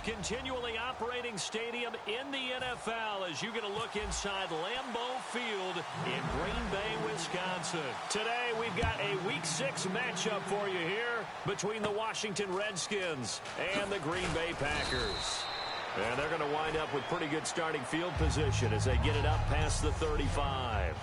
most continually operating stadium in the NFL as you get a look inside Lambeau Field in Green Bay, Wisconsin. Today, we've got a Week 6 matchup for you here between the Washington Redskins and the Green Bay Packers. And they're going to wind up with pretty good starting field position as they get it up past the 35.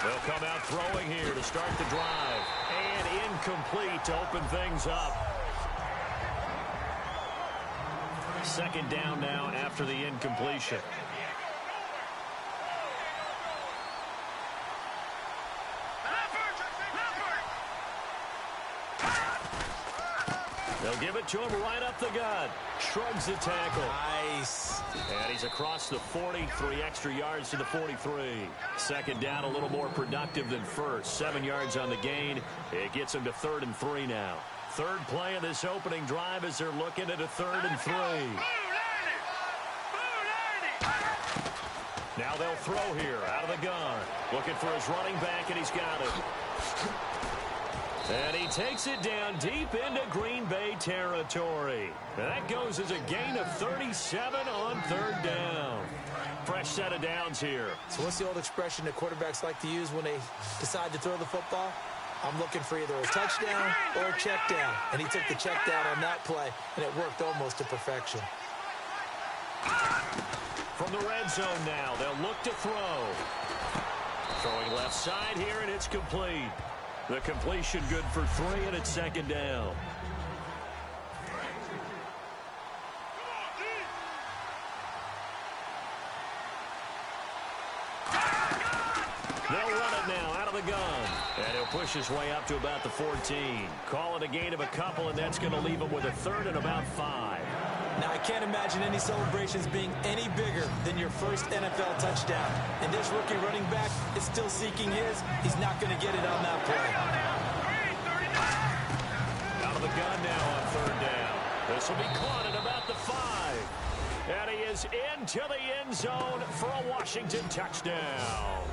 They'll come out throwing here to start the drive. And incomplete to open things up. Second down now after the incompletion. They'll give it to him right up the gut. Shrugs the tackle. Nice. And he's across the 40, 3 extra yards to the 43. Second down a little more productive than first. 7 yards on the gain. It gets him to 3rd and 3 now. Third play of this opening drive as they're looking at a 3rd and 3. Now they'll throw here out of the gun. Looking for his running back, and he's got it. And he takes it down deep into Green Bay territory. That goes as a gain of 37 on 3rd down. Fresh set of downs here. So what's the old expression that quarterbacks like to use when they decide to throw the football? I'm looking for either a touchdown or a check down. And he took the check down on that play, and it worked almost to perfection. From the red zone now, they'll look to throw. Throwing left side here, and it's complete. The completion good for 3, and it's 2nd down. They'll run it now out of the gun. And he'll push his way up to about the 14. Call it a gain of a couple, and that's going to leave him with a 3rd and about 5. Now, I can't imagine any celebrations being any bigger than your first NFL touchdown. And this rookie running back is still seeking his. He's not going to get it on that play. Out of the gun now on 3rd down. This will be caught at about the 5. And he is into the end zone for a Washington touchdown.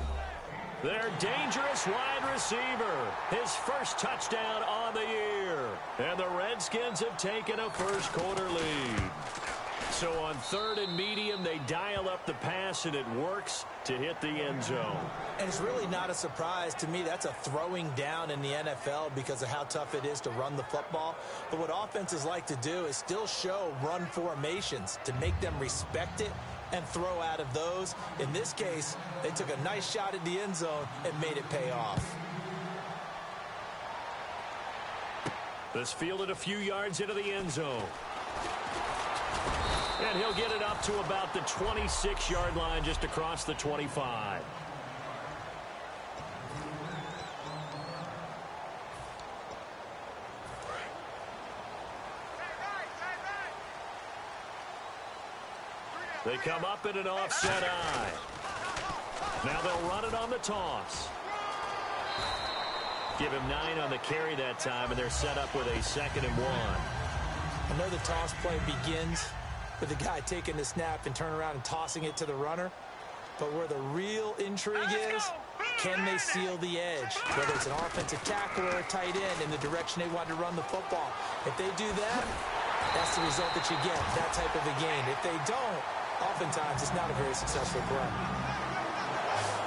Their dangerous wide receiver. His first touchdown on the year. And the Redskins have taken a first-quarter lead. So on 3rd and medium, they dial up the pass, and it works to hit the end zone. And it's really not a surprise to me. That's a throwing down in the NFL because of how tough it is to run the football. But what offenses like to do is still show run formations to make them respect it and throw out of those. In this case, they took a nice shot at the end zone and made it pay off. This fielded a few yards into the end zone. And he'll get it up to about the 26-yard line, just across the 25. They come up in an offset eye. Now they'll run it on the toss. Give him 9 on the carry that time, and they're set up with a 2nd and 1. I know the toss play begins with the guy taking the snap and turn around and tossing it to the runner. But where the real intrigue is, can they seal the edge? Whether it's an offensive tackle or a tight end in the direction they want to run the football. If they do that, that's the result that you get, that type of a gain. If they don't, oftentimes it's not a very successful play.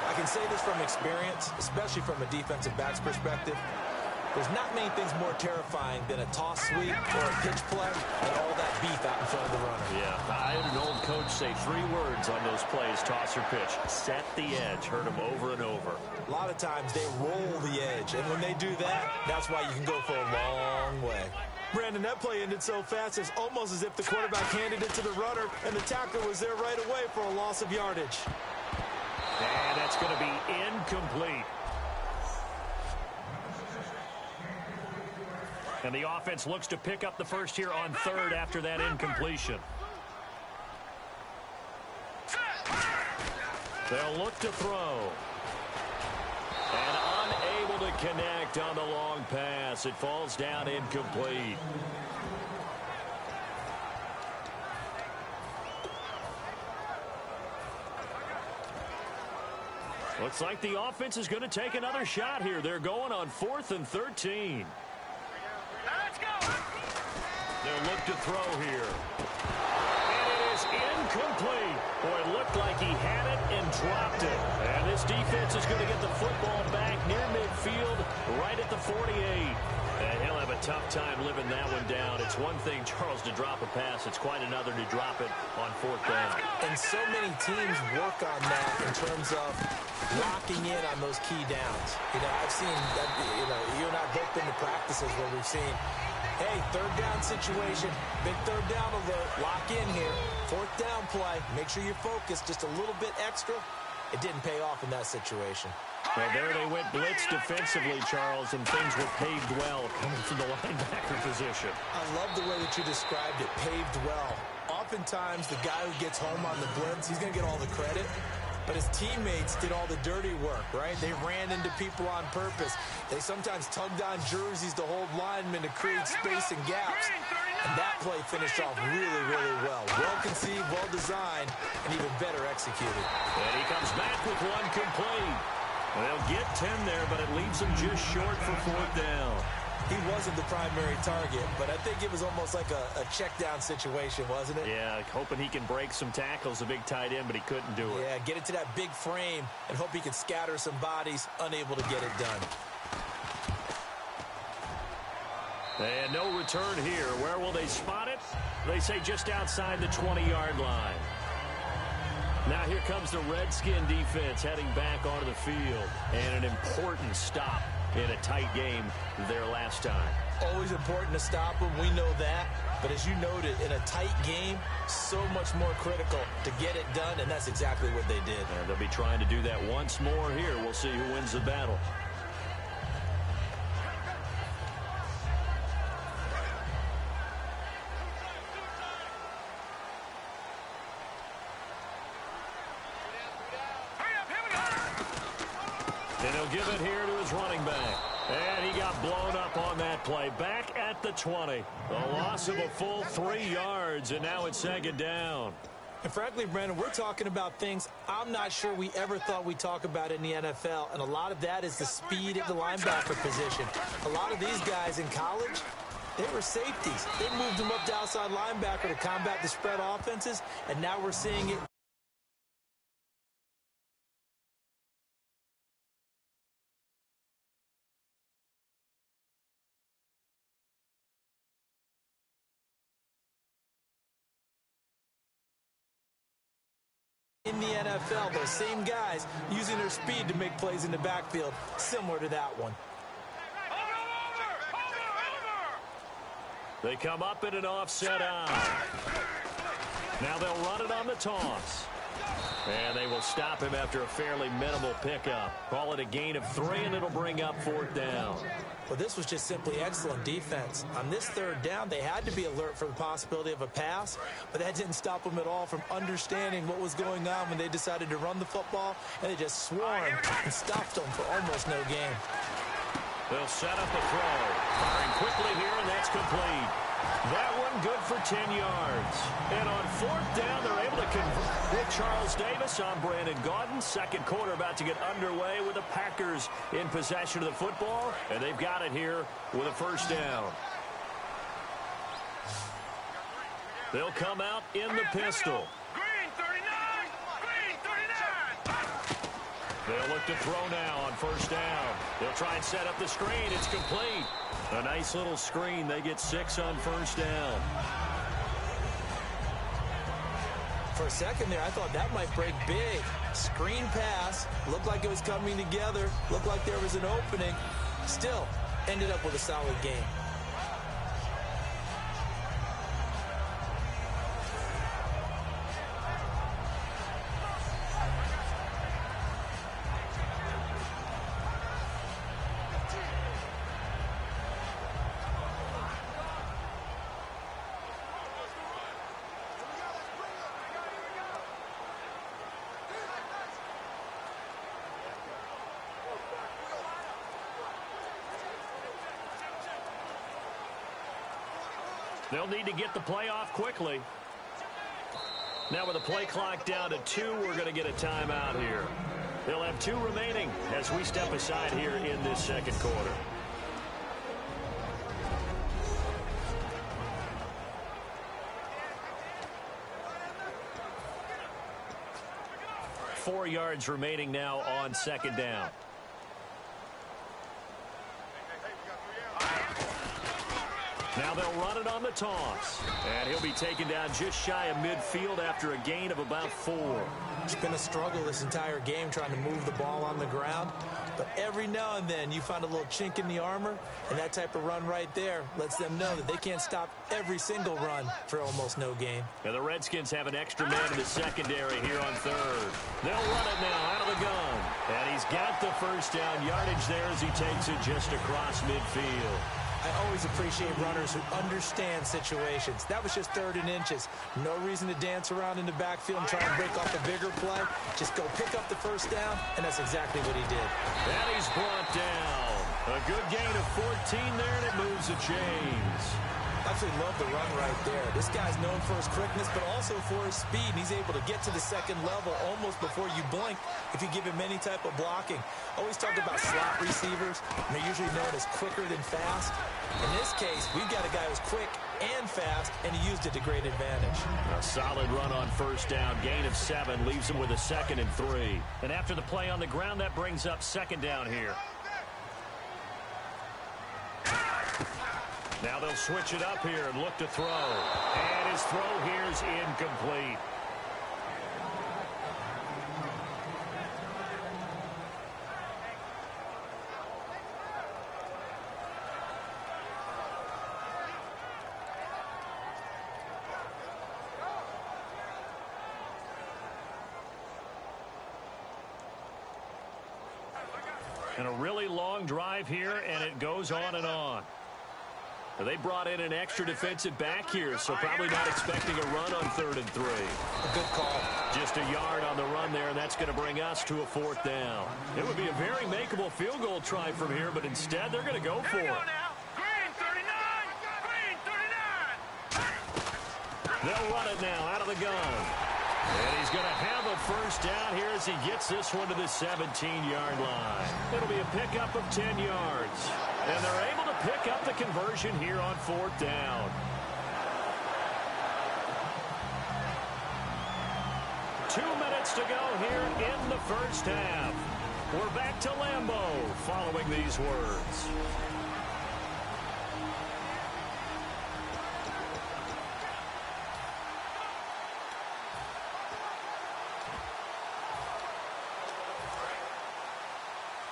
I can say this from experience, especially from a defensive back's perspective. There's not many things more terrifying than a toss sweep or a pitch play and all that beef out in front of the runner. Yeah, I had an old coach say 3 words on those plays, toss or pitch. Set the edge. Heard them over and over. A lot of times they roll the edge, and when they do that, that's why you can go for a long way. Brandon, that play ended so fast, it's almost as if the quarterback handed it to the runner, and the tackler was there right away for a loss of yardage. And that's going to be incomplete. And the offense looks to pick up the first here on 3rd after that incompletion. They'll look to throw. And unable to connect on the long pass. It falls down incomplete. Looks like the offense is going to take another shot here. They're going on 4th and 13. Let's go. They'll look to throw here. And it is incomplete. Boy, it looked like he had it and dropped it. And this defense is going to get the football back near midfield, right at the 48. And he'll have a tough time living that one down. It's one thing, Charles, to drop a pass. It's quite another to drop it on 4th down. And so many teams work on that in terms of locking in on those key downs. You know, I've seen that, you and I both been to practices where we've seen, hey, 3rd down situation, big 3rd down alert, lock in here. 4th down play, make sure you're focused just a little bit extra. It didn't pay off in that situation. Well, there they went blitz defensively, Charles, and things were paved well coming from the linebacker position. I love the way that you described it, paved well. Oftentimes, the guy who gets home on the blitz, he's going to get all the credit. But his teammates did all the dirty work, right? They ran into people on purpose. They sometimes tugged on jerseys to hold linemen to create space and gaps. And that play finished off really, really well. Well conceived, well designed, and even better executed. And he comes back with one complete. They'll get 10 there, but it leaves them just short for 4th down. He wasn't the primary target, but I think it was almost like a check-down situation, wasn't it? Yeah, hoping he can break some tackles, a big tight end, but he couldn't do it. Yeah, get it to that big frame and hope he can scatter some bodies, unable to get it done. And no return here. Where will they spot it? They say just outside the 20-yard line. Now here comes the Redskin defense heading back onto the field. And an important stop in a tight game there last time. Always important to stop them. We know that. But as you noted, in a tight game, so much more critical to get it done, and that's exactly what they did. And they'll be trying to do that once more here. We'll see who wins the battle. And he'll give it here to his running back. And he got blown up on that play. Back at the 20. A loss of a full 3 yards, and now it's 2nd down. And frankly, Brandon, we're talking about things I'm not sure we ever thought we'd talk about in the NFL, and a lot of that is the speed at the linebacker position. A lot of these guys in college, they were safeties. They moved them up to outside linebacker to combat the spread offenses, and now we're seeing it. In the NFL, those same guys using their speed to make plays in the backfield, similar to that one. They come up in an offset eye. Now they'll run it on the toss. And they will stop him after a fairly minimal pickup. Call it a gain of 3, and it'll bring up 4th down. Well, this was just simply excellent defense. On this 3rd down, they had to be alert for the possibility of a pass, but that didn't stop them at all from understanding what was going on when they decided to run the football, and they just swarmed and stopped them for almost no gain. They'll set up a throw. Firing quickly here, and that's complete. That one good for 10 yards. And on 4th down, they're able to convert Charles Davis on Brandon Gaudin. 2nd quarter about to get underway with the Packers in possession of the football. And they've got it here with a 1st down. They'll come out in the pistol. Green 39! Green 39! They'll look to throw now on 1st down. They'll try and set up the screen. It's complete. A nice little screen. They get 6 on 1st down. For a second there, I thought that might break big. Screen pass. Looked like it was coming together. Looked like there was an opening. Still, ended up with a solid game. They'll need to get the play off quickly. Now with the play clock down to 2, we're going to get a timeout here. They'll have 2 remaining as we step aside here in this second quarter. Four yards remaining now on second down. Now they'll run it on the toss. And he'll be taken down just shy of midfield after a gain of about 4. It's been a struggle this entire game trying to move the ball on the ground. But every now and then you find a little chink in the armor, and that type of run right there lets them know that they can't stop every single run for almost no gain. Now the Redskins have an extra man in the secondary here on third. They'll run it now out of the gun. And he's got the first down yardage there as he takes it just across midfield. I always appreciate runners who understand situations. That was just 3rd and inches. No reason to dance around in the backfield and try and break off a bigger play. Just go pick up the first down, and that's exactly what he did. And he's brought down. A good gain of 14 there, and it moves the chains. I absolutely love the run right there. This guy's known for his quickness, but also for his speed. And he's able to get to the second level almost before you blink if you give him any type of blocking. Always talk about slot receivers, and they're usually known as quicker than fast. In this case, we've got a guy who's quick and fast, and he used it to great advantage. A solid run on first down. Gain of 7 leaves him with a 2nd and 3. And after the play on the ground, that brings up second down here. Now they'll switch it up here and look to throw. And his throw here is incomplete. And a really long drive here, and it goes on and on. They brought in an extra defensive back here, so probably not expecting a run on 3rd and 3. A good call. Just a yard on the run there, and that's going to bring us to a 4th down. It would be a very makeable field goal try from here, but instead they're going to go for it. Green 39! Green 39! They'll run it now out of the gun. And he's going to have a first down here as he gets this one to the 17-yard line. It'll be a pickup of 10 yards. And they're able to pick up the conversion here on 4th down. 2 minutes to go here in the first half. We're back to Lambeau following these words.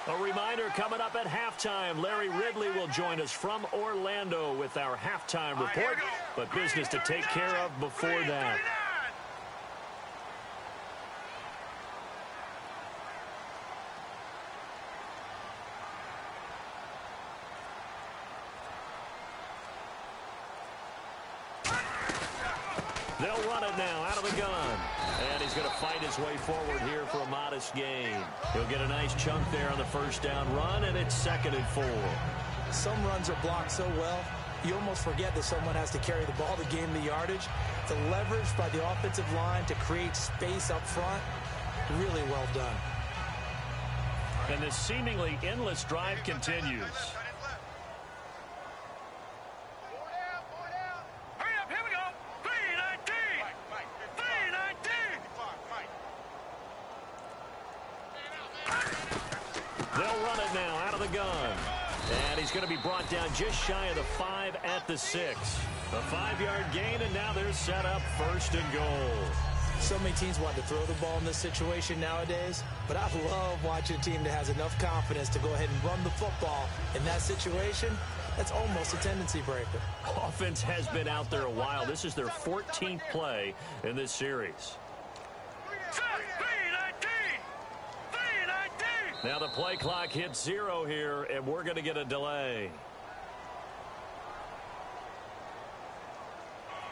A reminder coming up at halftime, Larry Ridley will join us from Orlando with our halftime report, but business to take care of before that. They'll run it now out of the gun. And he's going to fight his way forward here for a modest gain. He'll get a nice chunk there on the first down run, and it's 2nd and 4. Some runs are blocked so well, you almost forget that someone has to carry the ball to gain the yardage. The leverage by the offensive line to create space up front, really well done. And this seemingly endless drive continues. And he's going to be brought down just shy of the 5 at the 6. A 5-yard gain, and now they're set up 1st and goal. So many teams want to throw the ball in this situation nowadays, but I love watching a team that has enough confidence to go ahead and run the football. In that situation, that's almost a tendency breaker. Offense has been out there a while. This is their 14th play in this series. Now the play clock hits 0 here, and we're going to get a delay.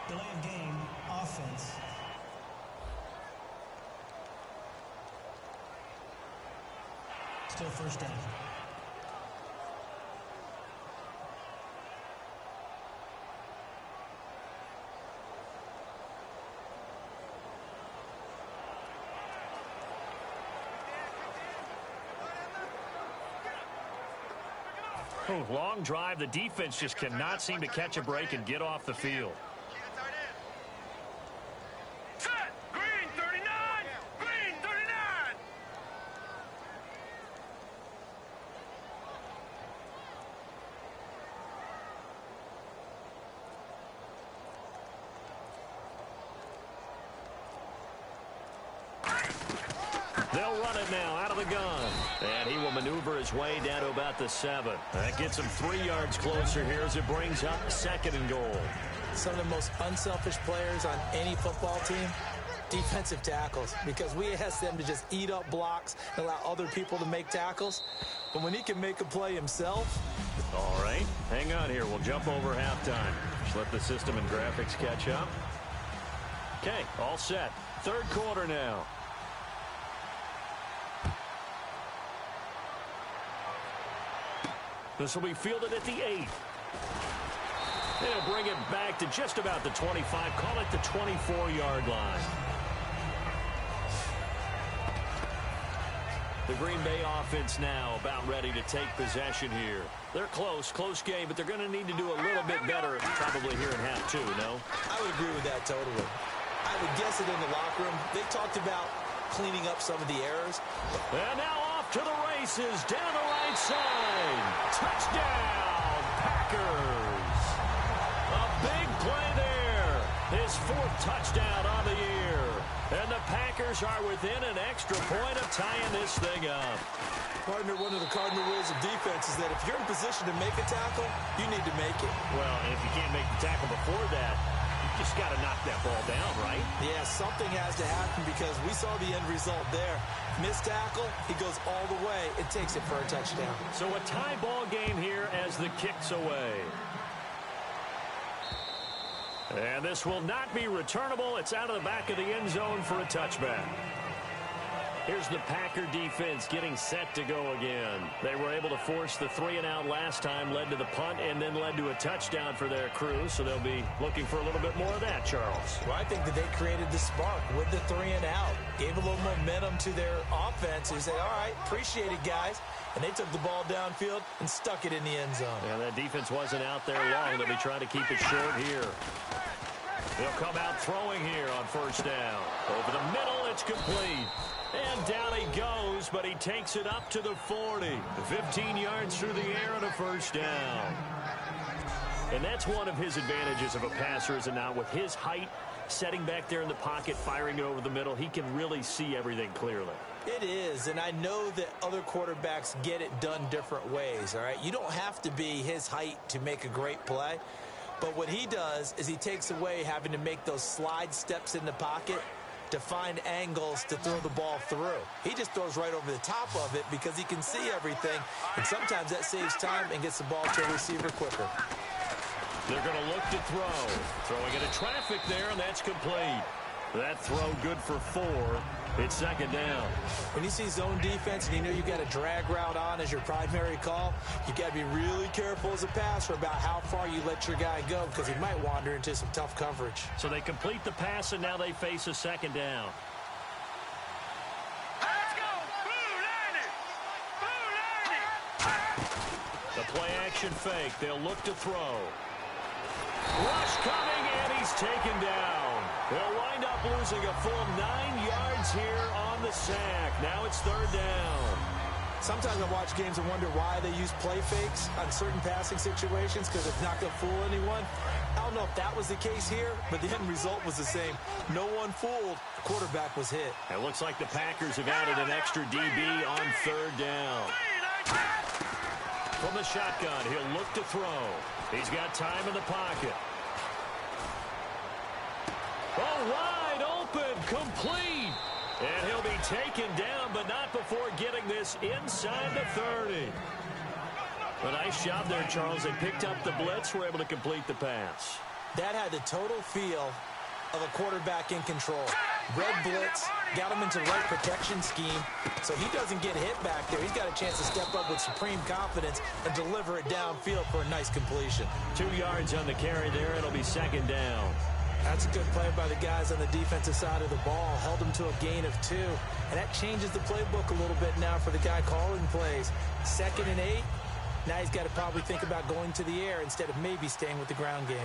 Delay of game, offense. Still first down. Long drive. The defense just cannot seem to catch a break and get off the field. Set. Green 39. Green 39. They'll run it now out of the gun. And he will maneuver his way down to about the 7. That gets him 3 yards closer here as it brings up 2nd and goal. Some of the most unselfish players on any football team, defensive tackles, because we ask them to just eat up blocks and allow other people to make tackles. But when he can make a play himself. All right, hang on here. We'll jump over halftime. Just let the system and graphics catch up. Okay, all set. 3rd quarter now. This will be fielded at the 8. They'll bring it back to just about the 25. Call it the 24-yard line. The Green Bay offense now about ready to take possession here. They're close game, but they're going to need to do a little bit better probably here in half 2, no? I would agree with that totally. I would guess it in the locker room. They talked about cleaning up some of the errors. And now off to the races down the right side. Touchdown, Packers. A big play there. His 4th touchdown on the year. And the Packers are within an extra point of tying this thing up. Partner, one of the cardinal rules of defense is that if you're in position to make a tackle, you need to make it. Well, and if you can't make the tackle before that, you just got to knock that ball down, right? Yeah, something has to happen because we saw the end result there. Missed tackle, he goes all the way and takes it for a touchdown. So a tie ball game here as the kick's away. And this will not be returnable. It's out of the back of the end zone for a touchback. Here's the Packer defense getting set to go again. They were able to force the 3-and-out last time, led to the punt, and then led to a touchdown for their crew. So they'll be looking for a little bit more of that, Charles. Well, I think that they created the spark with the 3-and-out. Gave a little momentum to their offense. They said, all right, appreciate it, guys. And they took the ball downfield and stuck it in the end zone. And that defense wasn't out there long. They'll be trying to keep it short here. They'll come out throwing here on 1st down. Over the middle, it's complete. And down he goes, but he takes it up to the 40. 15 yards through the air and a 1st down. And that's one of his advantages of a passer, is it not? With his height, setting back there in the pocket, firing it over the middle, he can really see everything clearly. It is, and I know that other quarterbacks get it done different ways, all right? You don't have to be his height to make a great play. But what he does is he takes away having to make those slide steps in the pocket to find angles to throw the ball through. He just throws right over the top of it because he can see everything, and sometimes that saves time and gets the ball to a receiver quicker. They're going to look to throw. Throwing into traffic there, and that's complete. That throw good for 4. It's 2nd down. When you see zone defense and you know you got a drag route on as your primary call, you got to be really careful as a passer about how far you let your guy go because he might wander into some tough coverage. So they complete the pass, and now they face a 2nd down. Let's go. The play action fake. They'll look to throw. Rush coming, and he's taken down. They'll wind up losing a full 9 yards here on the sack. Now it's 3rd down. Sometimes I watch games and wonder why they use play fakes on certain passing situations because it's not going to fool anyone. I don't know if that was the case here, but the end result was the same. No one fooled. The quarterback was hit. It looks like the Packers have added an extra DB on 3rd down. From the shotgun, he'll look to throw. He's got time in the pocket. Oh, wide open, complete. And he'll be taken down, but not before getting this inside the 30. A nice job there, Charles. They picked up the blitz, were able to complete the pass. That had the total feel of a quarterback in control. Red blitz, got him into the right protection scheme, so he doesn't get hit back there. He's got a chance to step up with supreme confidence and deliver it downfield for a nice completion. 2 yards on the carry there. It'll be 2nd down. That's a good play by the guys on the defensive side of the ball. Held them to a gain of 2. And that changes the playbook a little bit now for the guy calling plays. 2nd and 8. Now he's got to probably think about going to the air instead of maybe staying with the ground game.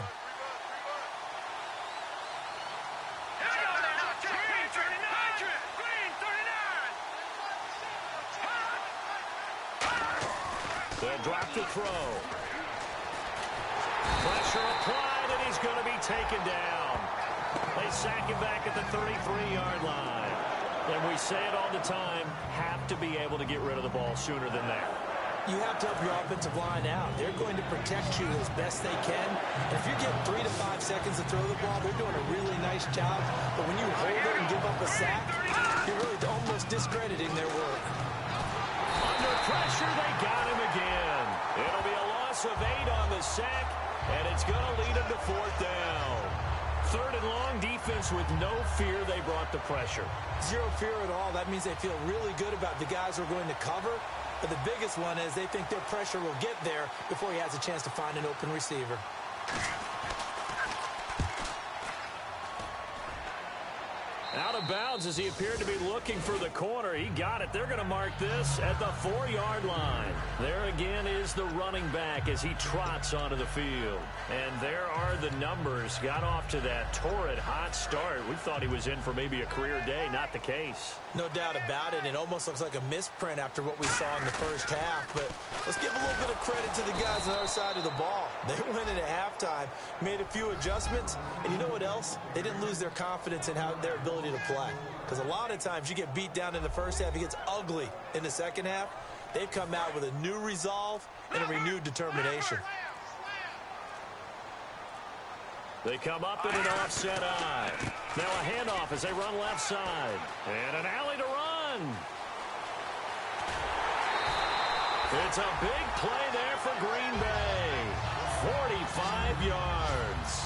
They'll drop the throw. Pressure applied, and he's going to be taken down. They sack him back at the 33-yard line. And we say it all the time, have to be able to get rid of the ball sooner than that. You have to help your offensive line out. They're going to protect you as best they can. And if you're getting 3 to 5 seconds to throw the ball, they're doing a really nice job. But when you hold it and give up a sack, you're really almost discrediting their work. Under pressure, they got him again. It'll be a loss of 8 on the sack, and it's going to lead them to 4th down. 3rd and long, defense with no fear. They brought the pressure. Zero fear at all. That means they feel really good about the guys who are going to cover. But the biggest one is they think their pressure will get there before he has a chance to find an open receiver. Out of bounds as he appeared to be looking for the corner. He got it. They're going to mark this at the 4-yard line. There again is the running back as he trots onto the field. And there are the numbers. Got off to that torrid hot start. We thought he was in for maybe a career day. Not the case. No doubt about it. It almost looks like a misprint after what we saw in the first half. But let's give a little bit of credit to the guys on the other side of the ball. They went in at halftime, made a few adjustments, and you know what else? They didn't lose their confidence in their ability to play. Because a lot of times you get beat down in the first half, it gets ugly in the second half. They've come out with a new resolve and a renewed determination. They come up in an offset eye. Now a handoff as they run left side. And an alley to run. It's a big play there for Green Bay. 45 yards.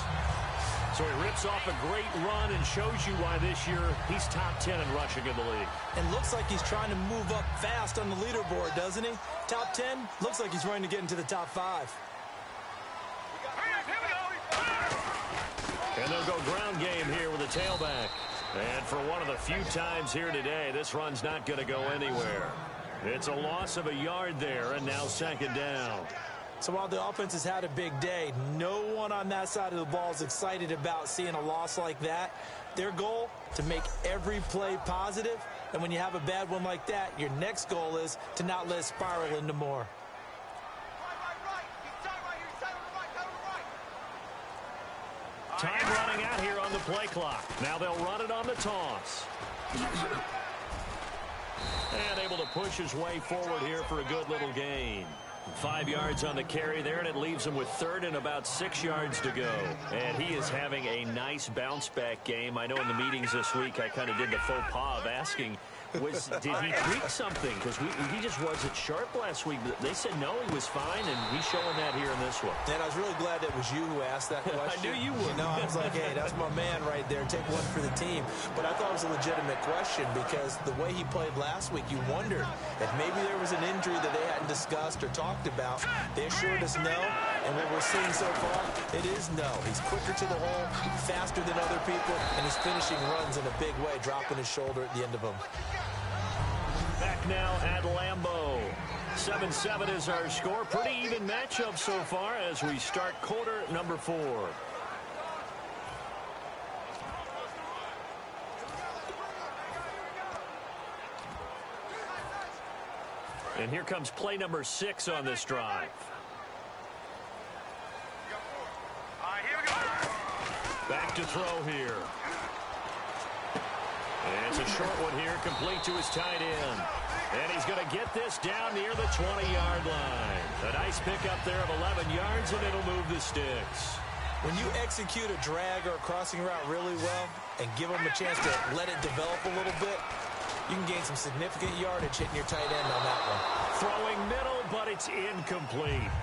So he rips off a great run and shows you why this year he's top 10 in rushing in the league. And looks like he's trying to move up fast on the leaderboard, doesn't he? Top 10, looks like he's running to get into the top 5. And they'll go ground game here with a tailback. And for one of the few times here today, this run's not going to go anywhere. It's a loss of a yard there, and now 2nd down. So while the offense has had a big day, no one on that side of the ball is excited about seeing a loss like that. Their goal, to make every play positive. And when you have a bad one like that, your next goal is to not let it spiral into more. Time running out here on the play clock. Now they'll run it on the toss. And able to push his way forward here for a good little gain. 5 yards on the carry there, and it leaves him with 3rd and about 6 yards to go. And he is having a nice bounce-back game. I know in the meetings this week I kind of did the faux pas of asking, did he tweak something? Because he just wasn't sharp last week. They said no, he was fine, and he's showing that here in this one. And I was really glad that was you who asked that question. I knew you would. You know, I was like, hey, that's my man right there. Take one for the team. But I thought it was a legitimate question because the way he played last week, you wondered if maybe there was an injury that they hadn't discussed or talked about. They assured us no, and what we're seeing so far, it is no. He's quicker to the hole, faster than other people, and he's finishing runs in a big way, dropping his shoulder at the end of them. Back now at Lambeau. 7-7 is our score. Pretty even matchup so far as we start quarter number 4. And here comes play number 6 on this drive. Back to throw here. And it's a short one here, complete to his tight end. And he's going to get this down near the 20-yard line. A nice pickup there of 11 yards, and it'll move the sticks. When you execute a drag or a crossing route really well and give them a chance to let it develop a little bit, you can gain some significant yardage hitting your tight end on that one. Throwing middle, but it's incomplete.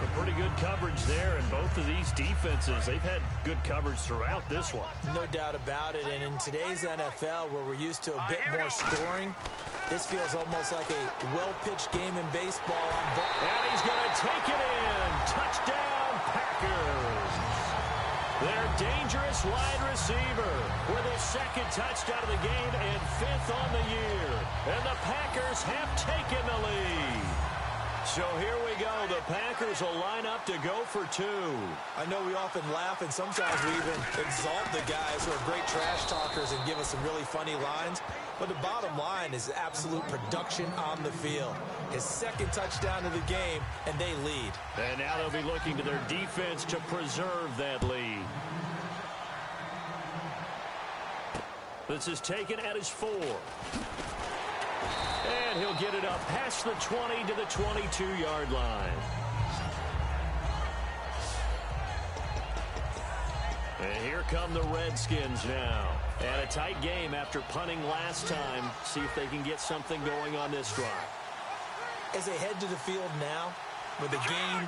A pretty good coverage there, and both of these defenses, they've had good coverage throughout this one. No doubt about it, and in today's NFL, where we're used to a bit more scoring, this feels almost like a well-pitched game in baseball on both. And he's going to take it in. Touchdown, Packers. Their dangerous wide receiver with his 2nd touchdown of the game and 5th on the year. And the Packers have taken the lead. So here we go. The Packers will line up to go for two. I know we often laugh, and sometimes we even exalt the guys who are great trash talkers and give us some really funny lines. But the bottom line is absolute production on the field. His second touchdown of the game, and they lead. And now they'll be looking to their defense to preserve that lead. This is taken at his 4. And he'll get it up past the 20 to the 22-yard line. And here come the Redskins now. And a tight game after punting last time. See if they can get something going on this drive. As they head to the field now, with the game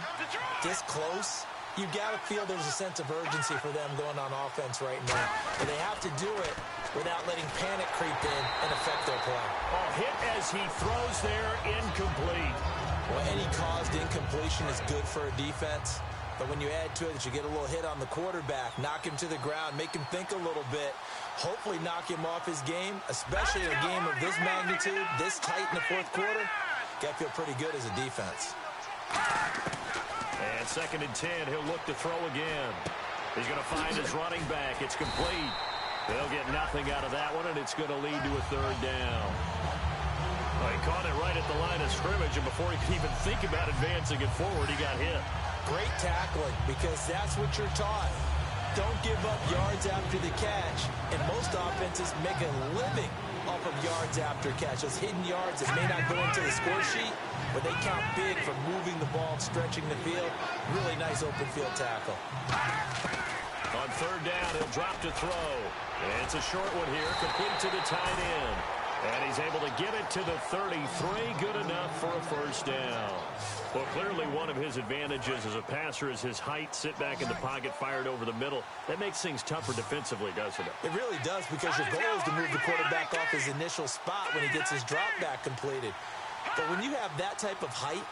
this close, you've got to feel there's a sense of urgency for them going on offense right now. And they have to do it without letting panic creep in and affect their play. A hit as he throws there, incomplete. Well, any caused incompletion is good for a defense. But when you add to it that you get a little hit on the quarterback, knock him to the ground, make him think a little bit, hopefully knock him off his game, especially in a game of this magnitude, this tight in the fourth quarter, got to feel pretty good as a defense. And 2nd and 10, he'll look to throw again. He's going to find his running back. It's complete. They'll get nothing out of that one, and it's going to lead to a 3rd down. Well, he caught it right at the line of scrimmage, and before he could even think about advancing it forward, he got hit. Great tackling, because that's what you're taught. Don't give up yards after the catch, and most offenses make a living off of yards after catch. Those hidden yards that may not go into the score sheet, but they count big for moving the ball and stretching the field. Really nice open field tackle. On 3rd down, he'll drop to throw. And it's a short one here, complete to the tight end. And he's able to get it to the 33, good enough for a 1st down. Well, clearly one of his advantages as a passer is his height, sit back in the pocket, fired over the middle. That makes things tougher defensively, doesn't it? It really does, because your goal is to move the quarterback off his initial spot when he gets his drop back completed. But when you have that type of height,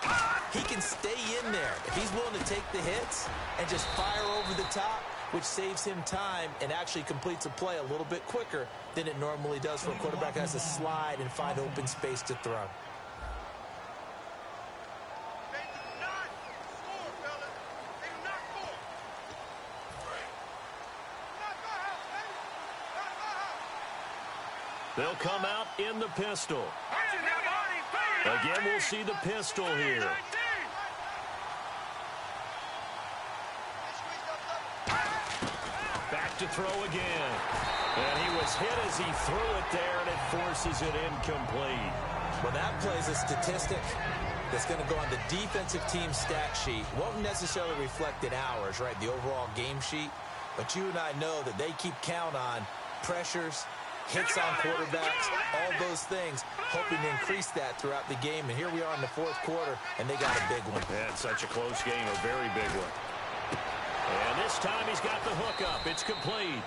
he can stay in there. If he's willing to take the hits and just fire over the top, which saves him time and actually completes a play a little bit quicker than it normally does for a quarterback that has to slide and find open space to throw. They'll come out in the pistol. Again, we'll see the pistol here. Back to throw again. And he was hit as he threw it there, and it forces it incomplete. Well, that plays a statistic that's going to go on the defensive team stat sheet. Won't necessarily reflect in ours, right, the overall game sheet. But you and I know that they keep count on pressures, hits on quarterbacks, all those things, hoping to increase that throughout the game. And here we are in the fourth quarter, and they got a big one. Yeah, it's such a close game, a very big one. And this time he's got the hook up. It's complete.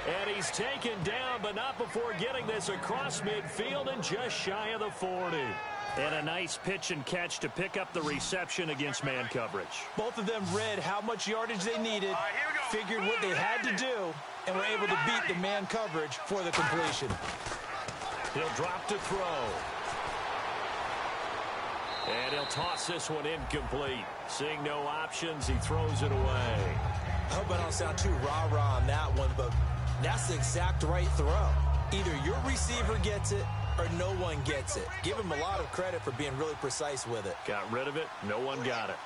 And he's taken down, but not before getting this across midfield and just shy of the 40. And a nice pitch and catch to pick up the reception against man coverage. Both of them read how much yardage they needed, figured what they had to do, and were able to beat the man coverage for the completion. He'll drop to throw. And he'll toss this one incomplete. Seeing no options, he throws it away. I hope I don't sound too rah-rah on that one, but that's the exact right throw. Either your receiver gets it or no one gets it. Give him a lot of credit for being really precise with it. Got rid of it. No one got it.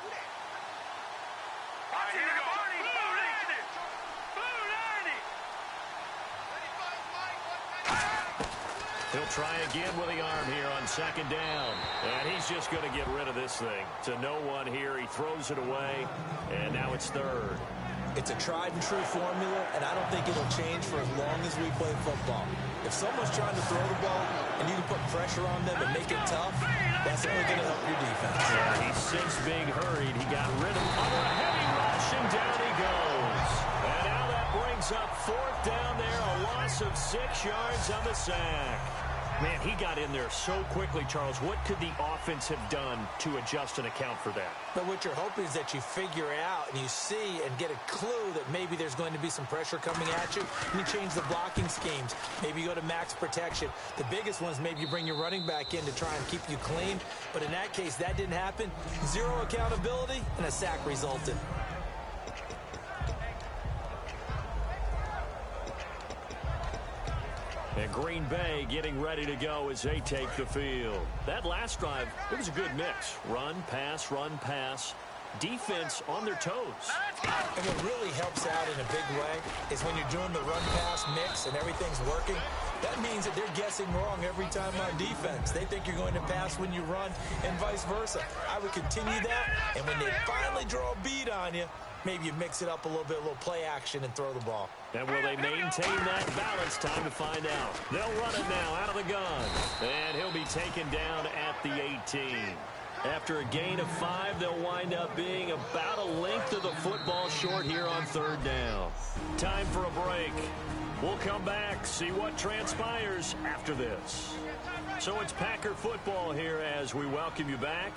He'll try again with the arm here on 2nd down. And he's just going to get rid of this thing. To no one here. He throws it away. And now it's 3rd. It's a tried and true formula, and I don't think it'll change for as long as we play football. If someone's trying to throw the ball and you can put pressure on them and make it tough, that's only going to help your defense. Yeah, he's since being hurried. He got rid of him under a heavy rush, and down he goes. And now that brings up 4th down there, a loss of 6 yards on the sack. Man, he got in there so quickly, Charles. What could the offense have done to adjust and account for that? But what you're hoping is that you figure out and you see and get a clue that maybe there's going to be some pressure coming at you, and you change the blocking schemes. Maybe you go to max protection. The biggest one is maybe you bring your running back in to try and keep you clean. But in that case, that didn't happen. Zero accountability, and a sack resulted. And Green Bay getting ready to go as they take the field. That last drive, it was a good mix. Run, pass. Defense on their toes. And what really helps out in a big way is when you're doing the run-pass mix and everything's working, that means that they're guessing wrong every time on defense. They think you're going to pass when you run and vice versa. I would continue that, and when they finally draw a beat on you, maybe you mix it up a little bit, a little play action, and throw the ball. And will they maintain that balance? Time to find out. They'll run it now out of the gun. And he'll be taken down at the 18. After a gain of 5, they'll wind up being about a length of the football short here on third down. Time for a break. We'll come back, see what transpires after this. So it's Packer football here as we welcome you back.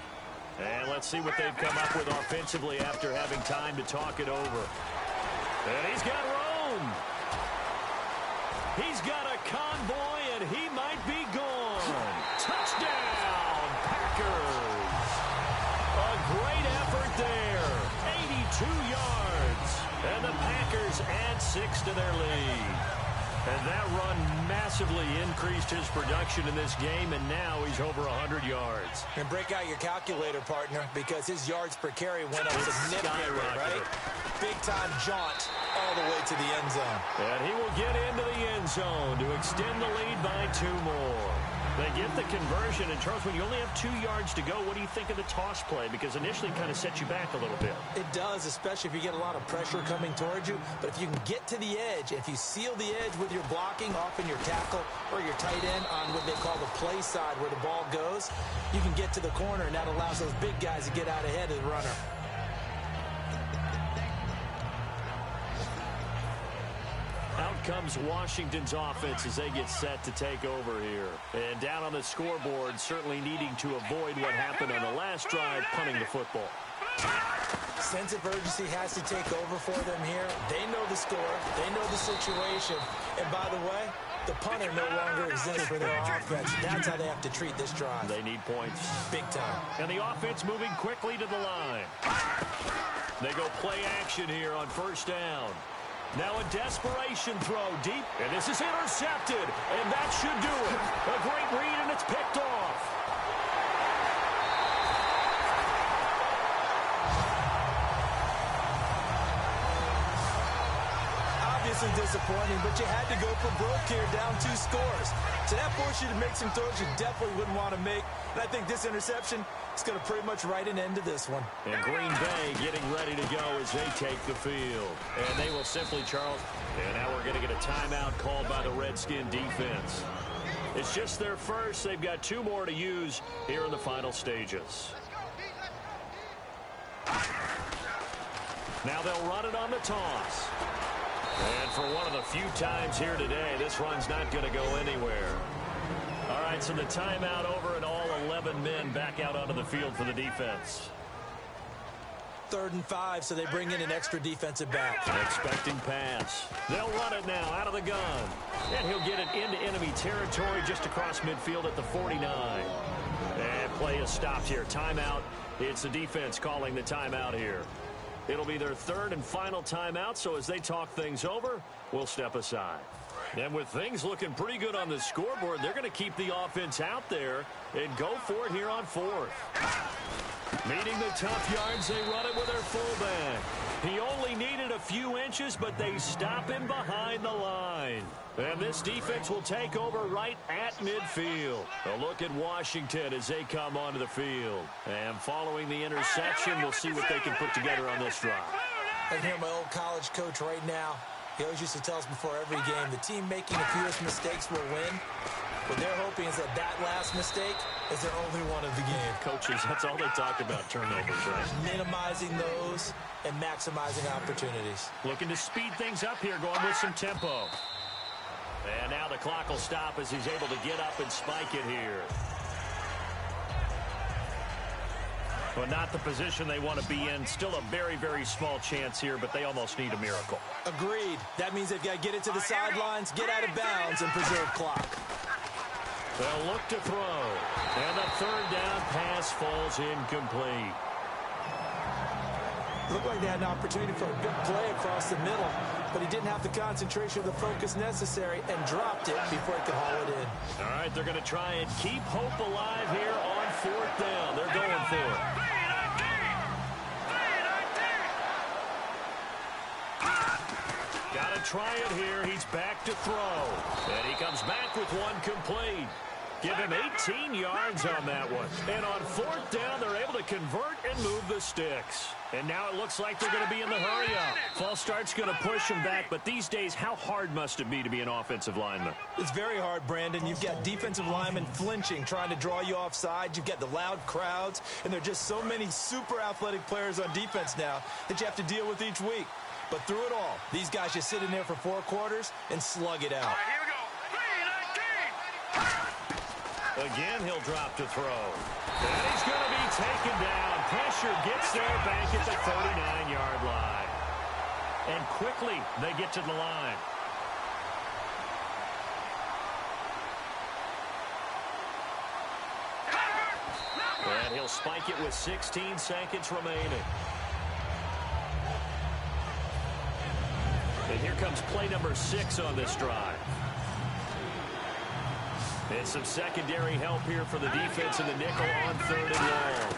And let's see what they've come up with offensively after having time to talk it over. And he's got room. He's got a convoy, and he might be gone. Touchdown, Packers. A great effort there. 82 yards. And the Packers add 6 to their lead. And that run massively increased his production in this game, and now he's over 100 yards. And break out your calculator, partner, because his yards per carry went up significantly, right? Big-time jaunt all the way to the end zone. And he will get into the end zone to extend the lead by 2 more. They get the conversion, and Charles, when you only have 2 yards to go, what do you think of the toss play? Because initially it kind of sets you back a little bit. It does, especially if you get a lot of pressure coming towards you. But if you can get to the edge, if you seal the edge with your blocking, often your tackle or your tight end on what they call the play side where the ball goes, you can get to the corner, and that allows those big guys to get out ahead of the runner. Out comes Washington's offense as they get set to take over here. And down on the scoreboard, certainly needing to avoid what happened on the last drive, punting the football. Sense of urgency has to take over for them here. They know the score. They know the situation. And by the way, the punter no longer exists for their offense. That's how they have to treat this drive. They need points. Big time. And the offense moving quickly to the line. They go play action here on first down. Now a desperation throw deep, and this is intercepted, and that should do it. A great read, and it's picked off. Obviously disappointing, but you had to go for broke here, down 2 scores. So that forced you to make some throws you definitely wouldn't want to make. And I think this interception is going to pretty much write an end to this one. And Green Bay getting ready to go as they take the field. And they will simply, Charles, and now we're going to get a timeout called by the Redskin defense. It's just their first. They've got 2 more to use here in the final stages. Now they'll run it on the toss. And for one of the few times here today, this run's not going to go anywhere. All right, so the timeout over and all 11 men back out onto the field for the defense. 3rd and 5, so they bring in an extra defensive back. Expecting pass. They'll run it now out of the gun. And he'll get it into enemy territory just across midfield at the 49. And play is stopped here. Timeout. It's the defense calling the timeout here. It'll be their 3rd and final timeout, so as they talk things over, we'll step aside. And with things looking pretty good on the scoreboard, they're going to keep the offense out there and go for it here on 4th. Meeting the tough yards, they run it with their fullback. He only needed a few inches, but they stop him behind the line. And this defense will take over right at midfield. A look at Washington as they come onto the field. And following the interception, we'll see what they can put together on this drive. I can hear my old college coach right now. He always used to tell us before every game, the team making the fewest mistakes will win. What they're hoping is that that last mistake is their only one of the game. Coaches, that's all they talk about, turnovers, right? Minimizing those and maximizing opportunities. Looking to speed things up here, going with some tempo. And now the clock will stop as he's able to get up and spike it here. Well, not the position they want to be in. Still a very, very small chance here, but they almost need a miracle. Agreed. That means they've got to get it to the sidelines, get out of bounds, and preserve clock. They'll look to throw. And the third down pass falls incomplete. Looked like they had an opportunity for a big play across the middle, but he didn't have the concentration or the focus necessary and dropped it before he could haul it in. All right, they're going to try and keep hope alive here on fourth down. They're going for it. Got to try it here. He's back to throw. And he comes back with one complete. Give him 18 yards on that one. And on fourth down, they're able to convert and move the sticks. And now it looks like they're going to be in the hurry-up. False start's going to push them back, but these days, how hard must it be to be an offensive lineman? It's very hard, Brandon. You've got defensive linemen flinching, trying to draw you offside. You've got the loud crowds, and there are just so many super athletic players on defense now that you have to deal with each week. But through it all, these guys just sit in there for 4 quarters and slug it out. Again, he'll drop to throw. And he's going to be taken down. Pressure gets there back at the 39-yard line. And quickly, they get to the line. And he'll spike it with 16 seconds remaining. And here comes play number 6 on this drive. And some secondary help here for the defense in the nickel on third and long.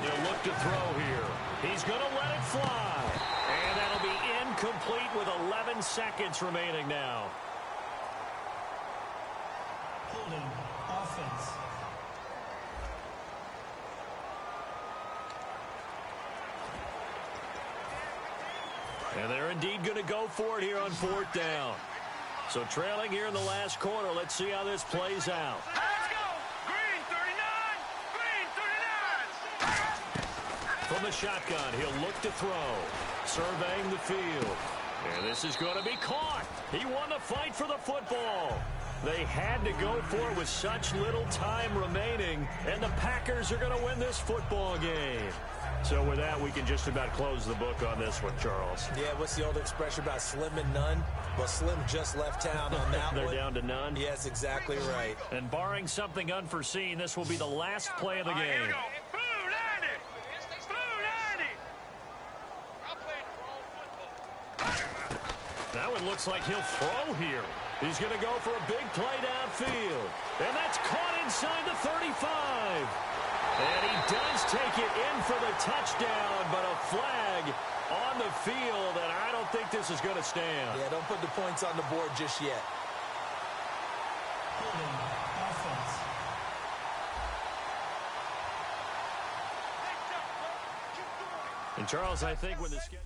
He'll look to throw here. He's going to let it fly. And that'll be incomplete with 11 seconds remaining now. Holding offense. And they're indeed going to go for it here on fourth down. So trailing here in the last quarter. Let's see how this plays out. Let's go! Green 39! Green 39! From the shotgun, he'll look to throw. Surveying the field. And this is going to be caught. He won the fight for the football. They had to go for it with such little time remaining. And the Packers are going to win this football game. So with that, we can just about close the book on this one, Charles. Yeah, what's the old expression about slim and none? Well, Slim just left town on that They're one. down to none? Yes, exactly right. And barring something unforeseen, this will be the last play of the Here we game. go. Blue 90! Blue 90! Now it looks like he'll throw here. He's going to go for a big play downfield. And that's caught inside the 35. And he does take it in for the touchdown, but a flag on the field, and I don't think this is going to stand. Yeah, don't put the points on the board just yet. Holding offense. And Charles, I think when the schedule...